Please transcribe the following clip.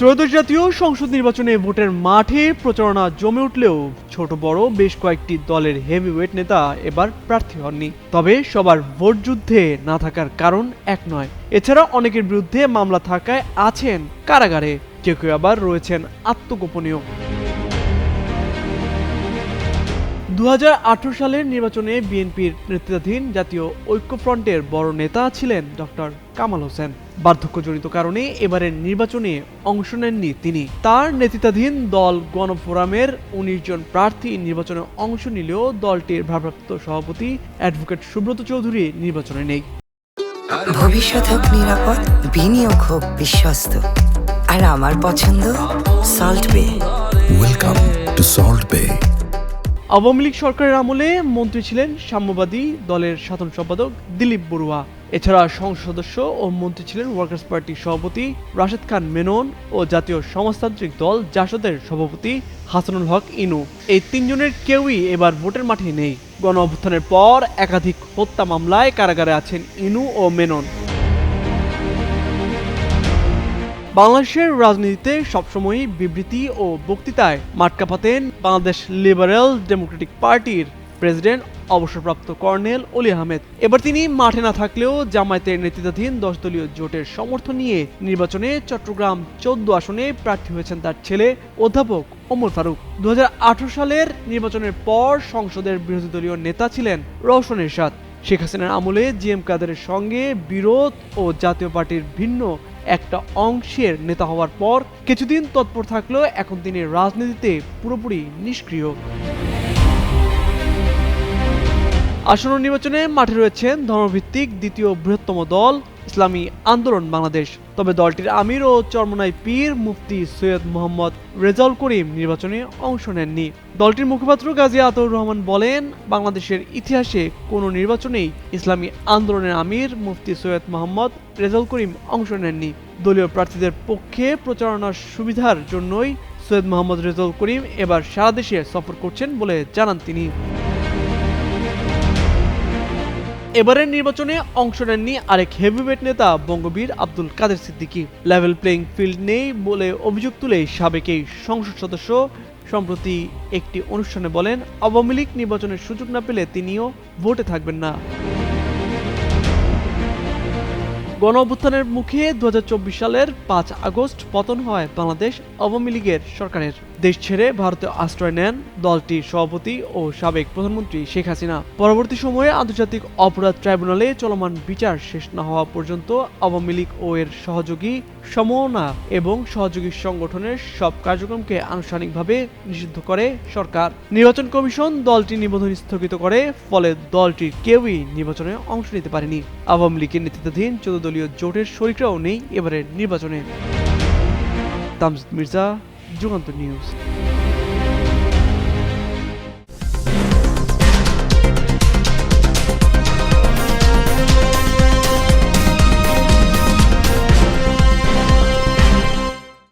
ত্রয়োদশ জাতীয় সংসদ নির্বাচনে ভোটের মাঠে প্রচারণা জমে উঠলেও ছোট বড় বেশ কয়েকটি দলের হেভিওয়েট নেতা এবার প্রার্থী হননি। তবে সবার ভোট যুদ্ধে না থাকার কারণ এক নয়। এছাড়া অনেকের বিরুদ্ধে মামলা থাকায় আছেন কারাগারে, কেউ কেউ আবার রয়েছেন আত্মগোপনীয়। 2018 সালের নির্বাচনে বিএনপির নেতৃত্বাধীন জাতীয় ঐক্যফ্রন্টের বড় নেতা ছিলেন ডক্টর কামাল হোসেন। বার্ধক্যজনিত কারণে এবারের নির্বাচনে অংশ নেননি তিনি। তার নেতৃত্বাধীন দল গণফোরামের 19 জন প্রার্থী নির্বাচনে অংশ নিলেও দলটির ভারপ্রাপ্ত সভাপতি অ্যাডভোকেট সুব্রত চৌধুরী নির্বাচনে নেই। ভবিষ্যৎ হোক নিরাপদ, বিনিয়োগ হোক বিশ্বস্ত, আর আমার পছন্দ সল্ট বে। ওয়েলকাম টু সল্ট বে। আওয়ামী লীগ সরকারের আমলে মন্ত্রী ছিলেন সাম্যবাদী দলের সাধারণ সম্পাদক দিলীপ বড়ুয়া। এছাড়া সংসদ সদস্য ও মন্ত্রী ছিলেন ওয়ার্কার্স পার্টির সভাপতি রাশেদ খান মেনন ও জাতীয় সমাজতান্ত্রিক দল জাসদের সভাপতি হাসানুল হক ইনু। এই তিনজনের কেউই এবার ভোটের মাঠে নেই। গণ অভ্যুত্থানের পর একাধিক হত্যা মামলায় কারাগারে আছেন ইনু ও মেনন। বাংলাদেশের রাজনীতিতে সবসময়ই বিবৃতি ও বক্তৃতায় মাঠ কাঁপাতেন বাংলাদেশ লিবারেল ডেমোক্রেটিক পার্টির প্রেসিডেন্ট অবসরপ্রাপ্ত কর্নেল অলি আহমেদ। এবার তিনি মাঠে না থাকলেও জামায়াতের নেতৃত্বাধীন 10 দলীয় জোটের সমর্থন নিয়ে নির্বাচনে চট্টগ্রাম 14 আসনে প্রার্থী হয়েছেন তার ছেলে অধ্যাপক ওমর ফারুক। 2018 সালের নির্বাচনের পর সংসদের বিরোধী দলীয় নেতা ছিলেন রওশন এরশাদ। শেখ হাসিনার আমলে জিএম কাদেরের সঙ্গে বিরোধ ও জাতীয় পার্টির ভিন্ন একটা অংশের নেতা হওয়ার পর কিছুদিন তৎপর থাকলেও এখন তিনি রাজনীতিতে পুরোপুরি নিষ্ক্রিয়। আসন্ন নির্বাচনে মাঠে রয়েছেন ধর্মভিত্তিক দ্বিতীয় বৃহত্তম দল ইসলামী আন্দোলন বাংলাদেশ। তবে দলটির আমির ও চরমনাই পীর মুফতি সৈয়দ মোহাম্মদ রেজাউল করিম নির্বাচনে অংশ নেননি। দলটির মুখপাত্র গাজী আতাউর রহমান বলেন, বাংলাদেশের ইতিহাসে কোনো নির্বাচনেই ইসলামী আন্দোলনের আমির মুফতি সৈয়দ মোহাম্মদ রেজাউল করিম অংশ নেননি। দলীয় প্রার্থীদের পক্ষে প্রচারণার সুবিধার জন্যই সৈয়দ মোহাম্মদ রেজাউল করিম এবার সারা দেশে সফর করছেন বলে জানান তিনি। এবারের নির্বাচনে অংশ নেননি আরেক হেভিওয়েট নেতা বঙ্গবীর আব্দুল কাদের সিদ্দিকী। লেভেল প্লেইং ফিল্ড নেই বলে অভিযোগ তুলে সাবেক এই সংসদ সদস্য সম্প্রতি একটি অনুষ্ঠানে বলেন, আওয়ামী লীগ নির্বাচনের সুযোগ না পেলে তিনিও ভোটে থাকবেন না। গণ অভ্যুত্থানের মুখে 2024 সালের 5 আগস্ট পতন হয় বাংলাদেশ আওয়ামী লীগের সরকারের। দেশ ছেড়ে ভারতে আশ্রয় নেন দলটির সভাপতি ও সাবেক প্রধানমন্ত্রী শেখ হাসিনা। পরবর্তী সময়ে আন্তর্জাতিক অপরাধ ট্রাইব্যুনালে চলমান বিচার শেষ না হওয়া পর্যন্ত আওয়ামী লীগ ও এর সহযোগী সমমনা এবং সহযোগী সংগঠনের সব কার্যক্রমকে আনুষ্ঠানিকভাবে নিষিদ্ধ করে সরকার। নির্বাচন কমিশন দলটির নিবন্ধন স্থগিত করে, ফলে দলটির কেউই নির্বাচনে অংশ নিতে পারেনি। আওয়ামী লীগের নেতৃত্বাধীন 14 দলীয় জোটের শরিকরাও নেই এবারের নির্বাচনে। তামজিদ মির্জা, যুগান্তর নিউজ।